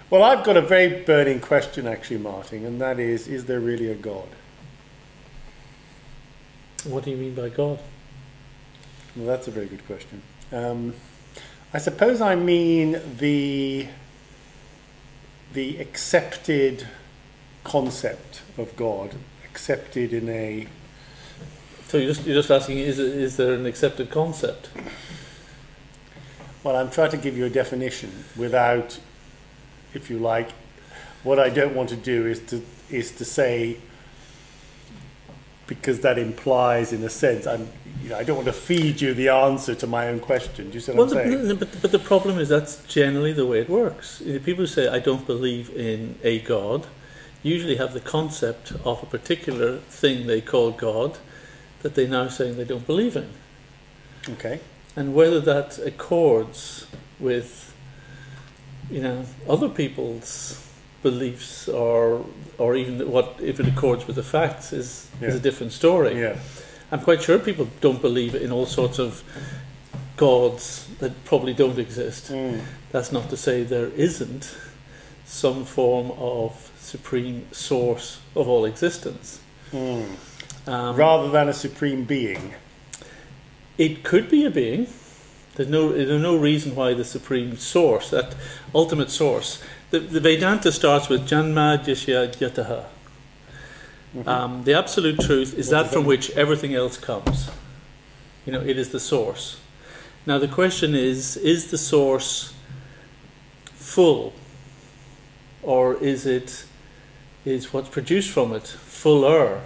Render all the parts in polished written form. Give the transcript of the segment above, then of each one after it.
Well, I've got a very burning question, actually, Martin, and that is there really a God? What do you mean by God? Well, that's a very good question. I suppose I mean the accepted concept of God, accepted in a... So you're just asking, is there an accepted concept? Well, I'm trying to give you a definition without, if you like, what I don't want to do is to say, because that implies, in a sense, I don't want to feed you the answer to my own question. Do you see what I'm saying? But the problem is that's generally the way it works. People who say, I don't believe in a God, usually have the concept of a particular thing they call God that they're now saying they don't believe in. Okay. And whether that accords with, other people's beliefs or even if it accords with the facts is a different story. Yeah. I'm quite sure people don't believe in all sorts of gods that probably don't exist. That's not to say there isn't some form of supreme source of all existence. Rather than a supreme being. It could be a being. There's no reason why the supreme source, that ultimate source, the Vedanta starts with Janma Jishya Yataha. The absolute truth is that from which everything else comes. It is the source. Now the question is the source full, or is what's produced from it fuller?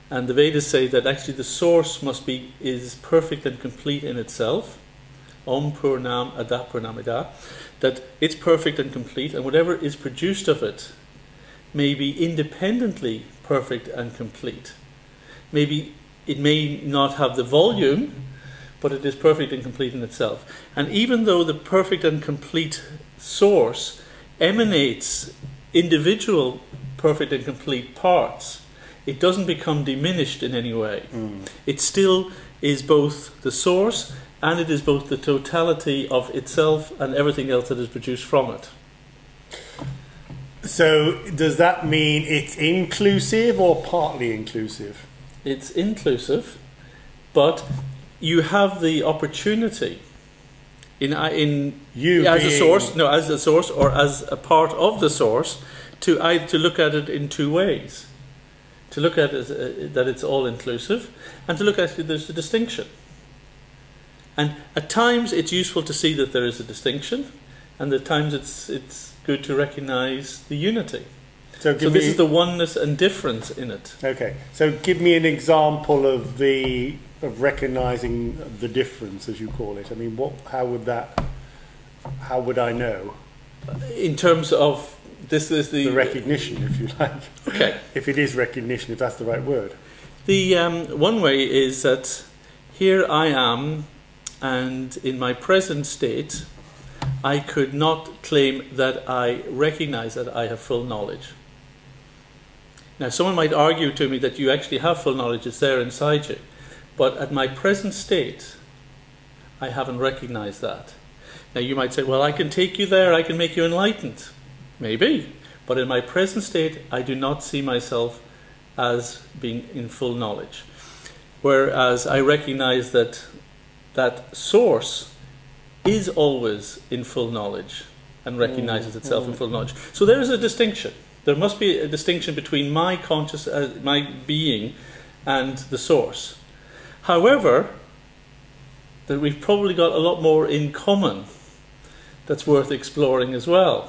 And the Vedas say that actually the source is perfect and complete in itself. Om Purnam Ada Purnamida. That it's perfect and complete, and whatever is produced of it may be independently perfect and complete. Maybe it may not have the volume, but it is perfect and complete in itself. And even though the perfect and complete source emanates individual perfect and complete parts, it doesn't become diminished in any way. It still is both the source and it is both the totality of itself and everything else that is produced from it. So does that mean it's inclusive or partly inclusive? It's inclusive, but you have the opportunity as a source or as a part of the source to look at it in two ways. To look at it that it's all inclusive, and to look at it there's a distinction. And at times it's useful to see that there is a distinction, and at times it's good to recognize the unity. So this is the oneness and difference in it. Okay. So give me an example of recognizing the difference, as you call it. I mean, how would I know? In terms of this is the recognition, if you like. Okay. If it is recognition, if that's the right word. The one way is that here I am, and in my present state, I could not claim that I recognize that I have full knowledge. Now, someone might argue to me that you actually have full knowledge, it's there inside you. But at my present state, I haven't recognized that. Now, you might say, well, I can take you there, I can make you enlightened. Maybe. But in my present state, I do not see myself as being in full knowledge. Whereas I recognize that source is always in full knowledge and recognizes itself in full knowledge. So there is a distinction. There must be a distinction between my my being and the source. However, that we've probably got a lot more in common that's worth exploring as well.